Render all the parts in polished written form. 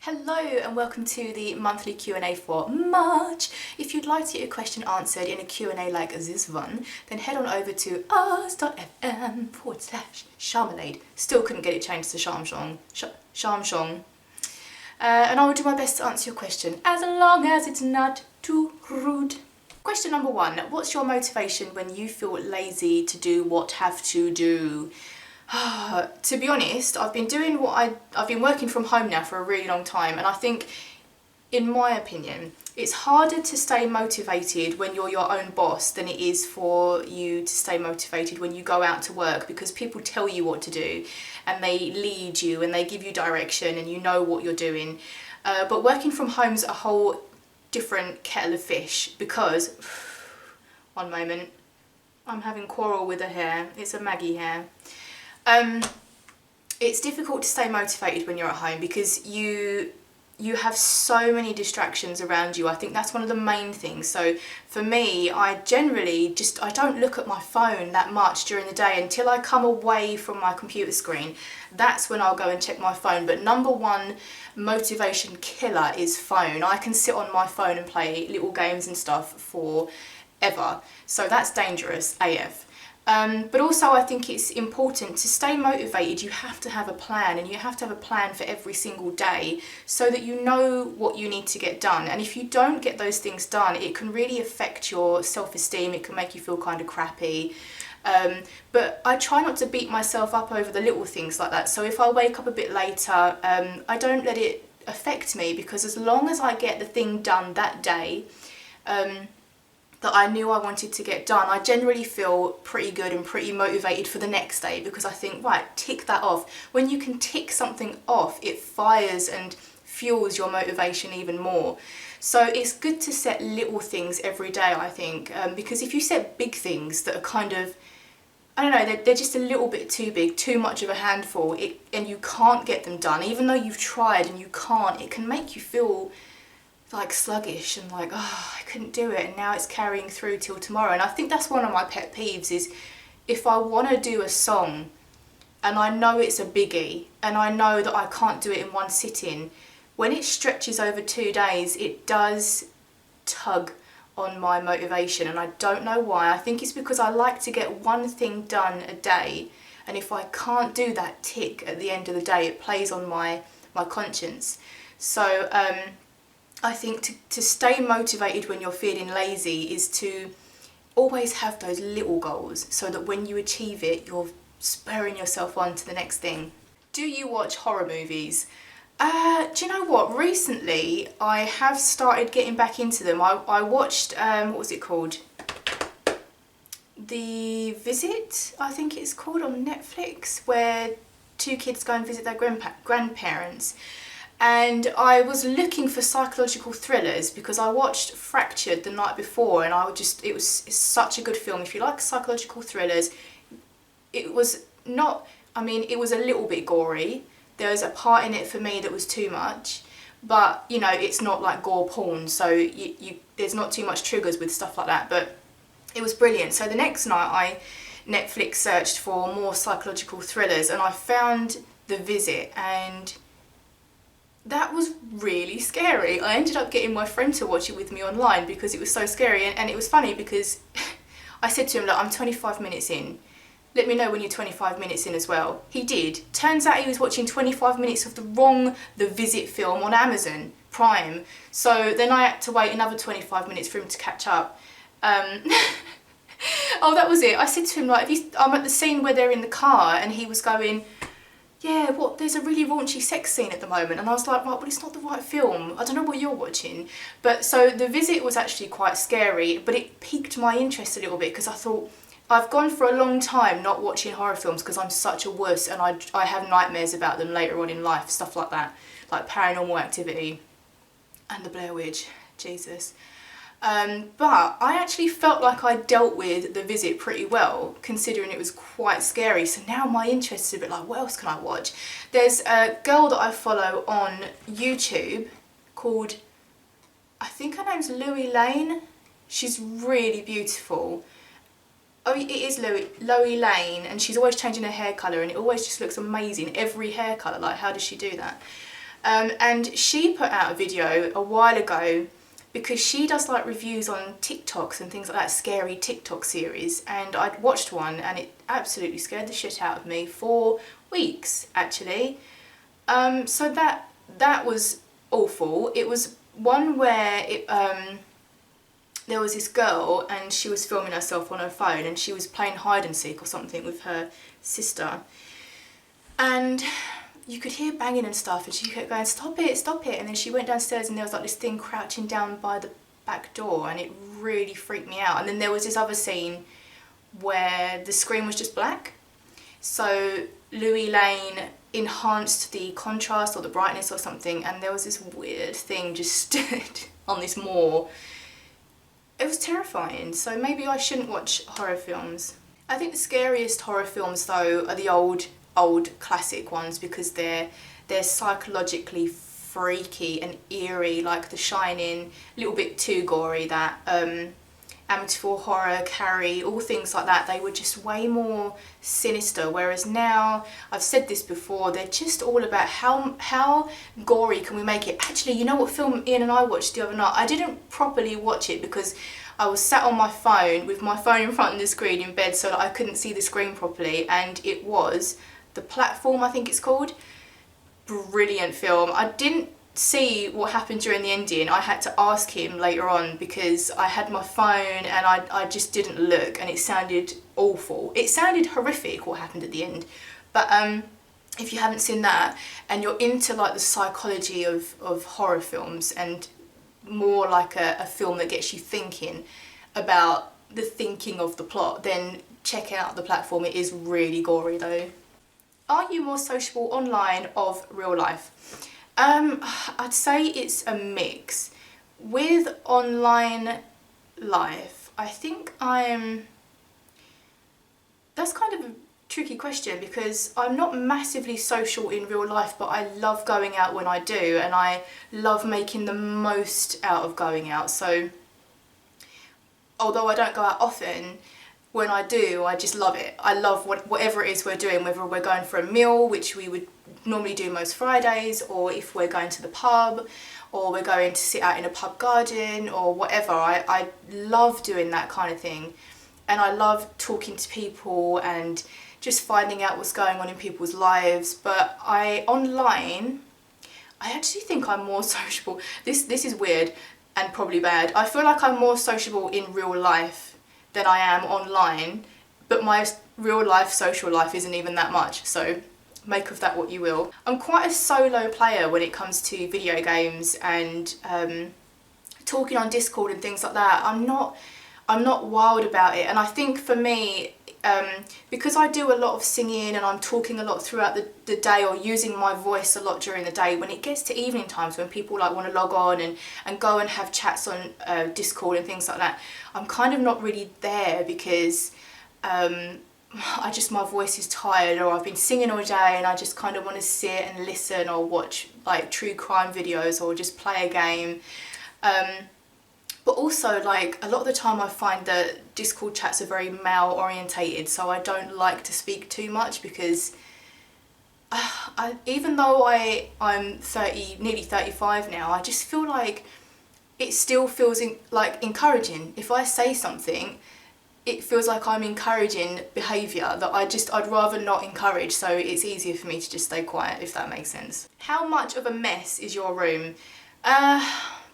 Hello and welcome to the monthly Q&A for March. If you'd like to get your question answered in a Q&A like this one, then head on over to us.fm/Sharmalade. Still couldn't get it changed to Sharmsong. Sharmsong. And I will do my best to answer your question, as long as it's not too rude. Question number 1. What's your motivation when you feel lazy to do what have to do? To be honest, I've been working from home now for a really long time, and I think, in my opinion, it's harder to stay motivated when you're your own boss than it is for you to stay motivated when you go out to work, because people tell you what to do and they lead you and they give you direction and you know what you're doing. But working from home's a whole different kettle of fish because, one moment, I'm having quarrel with a hair. It's a Maggie hair. It's difficult to stay motivated when you're at home because you have so many distractions around you. I think that's one of the main things. So for me, I don't look at my phone that much during the day until I come away from my computer screen. That's when I'll go and check my phone. But number one motivation killer is phone. I can sit on my phone and play little games and stuff forever. So that's dangerous AF. But also I think it's important to stay motivated. You have to have a plan, and you have to have a plan for every single day so that you know what you need to get done. And if you don't get those things done, it can really affect your self-esteem. It can make you feel kind of crappy. But I try not to beat myself up over the little things like that. So if I wake up a bit later, I don't let it affect me, because as long as I get the thing done that day, that I knew I wanted to get done, I generally feel pretty good and pretty motivated for the next day, because I think, right, tick that off. When you can tick something off, it fires and fuels your motivation even more. So it's good to set little things every day, I think, because if you set big things that are kind of, I don't know, they're just a little bit too big, too much of a handful, and you can't get them done, even though you've tried and you can't, it can make you feel like sluggish and like, oh, I couldn't do it, and now it's carrying through till tomorrow. And I think that's one of my pet peeves, is if I want to do a song and I know it's a biggie and I know that I can't do it in one sitting, when it stretches over 2 days, it does tug on my motivation, and I don't know why. I think it's because I like to get one thing done a day, and if I can't do that tick at the end of the day, it plays on my conscience. So I think to stay motivated when you're feeling lazy is to always have those little goals, so that when you achieve it, you're spurring yourself on to the next thing. Do you watch horror movies? Do you know what? Recently, I have started getting back into them. I watched, what was it called? The Visit, I think it's called, on Netflix, where 2 kids go and visit their grandparents. And I was looking for psychological thrillers because I watched Fractured the night before, and it's such a good film. If you like psychological thrillers, it was not, I mean, it was a little bit gory. There was a part in it for me that was too much, but you know, it's not like gore porn, so there's not too much triggers with stuff like that, but it was brilliant. So the next night I Netflix searched for more psychological thrillers, and I found The Visit, and that was really scary. I ended up getting my friend to watch it with me online because it was so scary, and it was funny because I said to him, look, I'm 25 minutes in. Let me know when you're 25 minutes in as well. He did. Turns out he was watching 25 minutes of The Visit film on Amazon Prime. So then I had to wait another 25 minutes for him to catch up. Oh, that was it. I said to him, like, I'm at the scene where they're in the car, and he was going, yeah, there's a really raunchy sex scene at the moment. And I was like, right, well, it's not the right film. I don't know what you're watching. But so The Visit was actually quite scary, but it piqued my interest a little bit, because I thought, I've gone for a long time not watching horror films because I'm such a wuss, and I have nightmares about them later on in life, stuff like that, like Paranormal Activity and The Blair Witch, Jesus. But I actually felt like I dealt with The Visit pretty well, considering it was quite scary. So now my interest is a bit like, what else can I watch? There's a girl that I follow on YouTube called, I think her name's Louie Lane. She's really beautiful. Oh, it is Louie Lane, and she's always changing her hair colour, and it always just looks amazing. Every hair colour, like, how does she do that? And she put out a video a while ago because she does like reviews on TikToks and things like that, scary TikTok series, and I'd watched one and it absolutely scared the shit out of me for weeks actually. So that was awful. It was one where there was this girl and she was filming herself on her phone and she was playing hide and seek or something with her sister, and you could hear banging and stuff, and she kept going, stop it, and then she went downstairs and there was like this thing crouching down by the back door, and it really freaked me out. And then there was this other scene where the screen was just black, so Louis Lane enhanced the contrast or the brightness or something, and there was this weird thing just stood on this moor. It was terrifying, so maybe I shouldn't watch horror films. I think the scariest horror films though are the old classic ones, because they're psychologically freaky and eerie, like The Shining, a little bit too gory, that Amityville Horror, Carrie, all things like that. They were just way more sinister, whereas now, I've said this before, they're just all about how gory can we make it. Actually, you know what film Ian and I watched the other night? I didn't properly watch it because I was sat on my phone with my phone in front of the screen in bed so that I couldn't see the screen properly, and it was The Platform, I think it's called. Brilliant film. I didn't see what happened during the ending. I had to ask him later on because I had my phone and I just didn't look, and it sounded awful. It sounded horrific what happened at the end. But if you haven't seen that and you're into like the psychology of horror films and more like a film that gets you thinking about the thinking of the plot, then check out The Platform. It is really gory though. Are you more sociable online or real life? I'd say it's a mix. With online life, I think that's kind of a tricky question because I'm not massively social in real life, but I love going out when I do, and I love making the most out of going out. So although I don't go out often, when I do, I just love it. I love whatever it is we're doing, whether we're going for a meal, which we would normally do most Fridays, or if we're going to the pub, or we're going to sit out in a pub garden, or whatever. I love doing that kind of thing. And I love talking to people and just finding out what's going on in people's lives. But online, I actually think I'm more sociable. This is weird and probably bad. I feel like I'm more sociable in real life than I am online, but my real life social life isn't even that much, so make of that what you will. I'm quite a solo player when it comes to video games and talking on Discord and things like that. I'm not wild about it, and I think for me, because I do a lot of singing and I'm talking a lot throughout the day, or using my voice a lot during the day, when it gets to evening times when people like want to log on and go and have chats on Discord and things like that, I'm kind of not really there because my voice is tired, or I've been singing all day and I just kind of want to sit and listen or watch like true crime videos or just play a game. But also, like, a lot of the time I find that Discord chats are very male orientated, so I don't like to speak too much because even though I'm 30, nearly 35 now, I just feel like it still feels like encouraging. If I say something, it feels like I'm encouraging behaviour that I'd rather not encourage, so it's easier for me to just stay quiet, if that makes sense. How much of a mess is your room?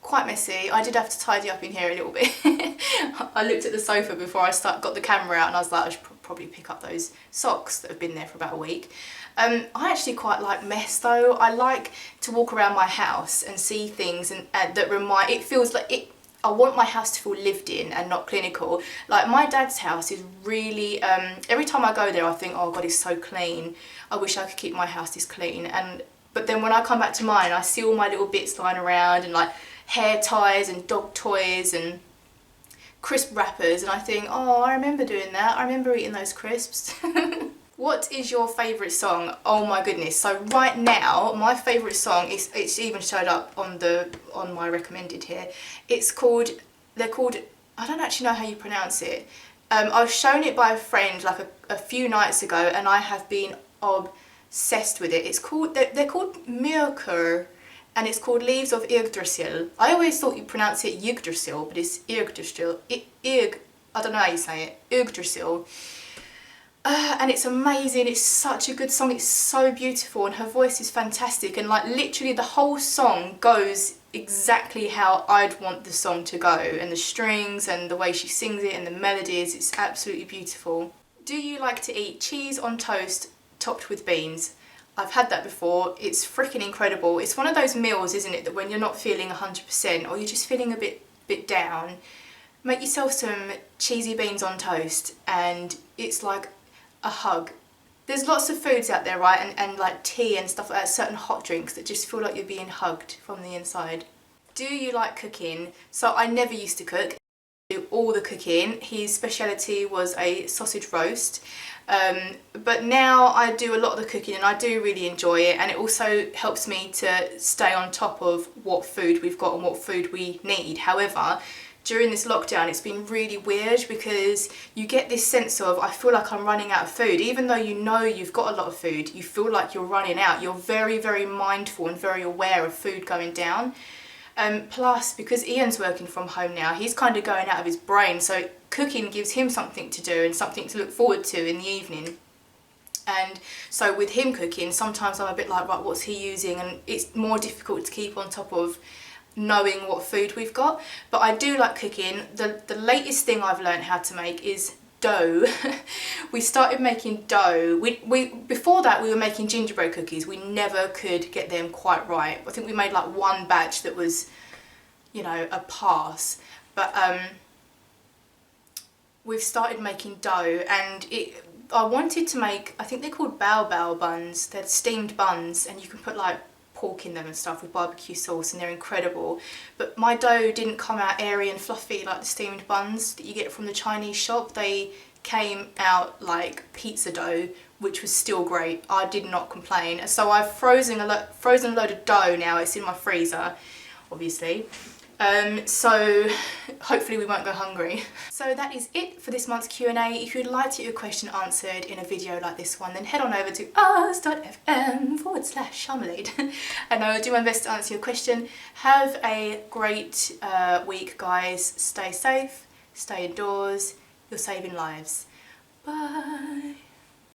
Quite messy. I did have to tidy up in here a little bit. I looked at the sofa before I got the camera out, and I was like, I should probably pick up those socks that have been there for about a week. I actually quite like mess though. I like to walk around my house and see things and that it feels like it. I want my house to feel lived in and not clinical. Like my dad's house is really, every time I go there I think, oh God, it's so clean. I wish I could keep my house this clean. But then when I come back to mine, I see all my little bits lying around and like hair ties and dog toys and crisp wrappers, and I think, oh, I remember doing that. I remember eating those crisps. What is your favourite song? Oh my goodness. So right now, my favourite song is, it's even showed up on my recommended here. They're called, I don't actually know how you pronounce it. I was shown it by a friend like a few nights ago, and I have been obsessed obsessed with it. It's called, they're called Myrkur, and it's called Leaves of Yggdrasil. I always thought you pronounce it Yggdrasil, but it's Yggdrasil. I don't know how you say it. Yggdrasil. And it's amazing. It's such a good song. It's so beautiful, and her voice is fantastic, and like literally the whole song goes exactly how I'd want the song to go, and the strings and the way she sings it and the melodies, it's absolutely beautiful. Do you like to eat cheese on toast topped with beans? I've had that before. It's freaking incredible. It's one of those meals, isn't it, that when you're not feeling 100% or you're just feeling a bit down, make yourself some cheesy beans on toast, and it's like a hug. There's lots of foods out there, right, and like tea and stuff like that, certain hot drinks that just feel like you're being hugged from the inside. Do you like cooking? So I never used to cook. I do all the cooking. His speciality was a sausage roast, but now I do a lot of the cooking, and I do really enjoy it, and it also helps me to stay on top of what food we've got and what food we need. However, during this lockdown it's been really weird, because you get this sense of, I feel like I'm running out of food. Even though you know you've got a lot of food, you feel like you're running out. You're very, very mindful and very aware of food going down. Plus, because Ian's working from home now, he's kind of going out of his brain, so cooking gives him something to do and something to look forward to in the evening. And so with him cooking, sometimes I'm a bit like, right, what's he using? And it's more difficult to keep on top of knowing what food we've got. But I do like cooking. The latest thing I've learned how to make is dough. We started making dough. We before that we were making gingerbread cookies. We never could get them quite right. I think we made like one batch that was, you know, a pass. But we've started making dough, and I wanted to make, I think they're called bao buns. They're steamed buns, and you can put like pork in them and stuff with barbecue sauce, and they're incredible. But my dough didn't come out airy and fluffy like the steamed buns that you get from the Chinese shop. They came out like pizza dough, which was still great. I did not complain. So I've frozen a load of dough now. It's in my freezer, obviously. So hopefully we won't go hungry. So that is it for this month's Q&A. If you'd like to get your question answered in a video like this one, then head on over to us.fm/Sharmolade and I will do my best to answer your question. Have a great week, guys. Stay safe, stay indoors. You're saving lives. Bye.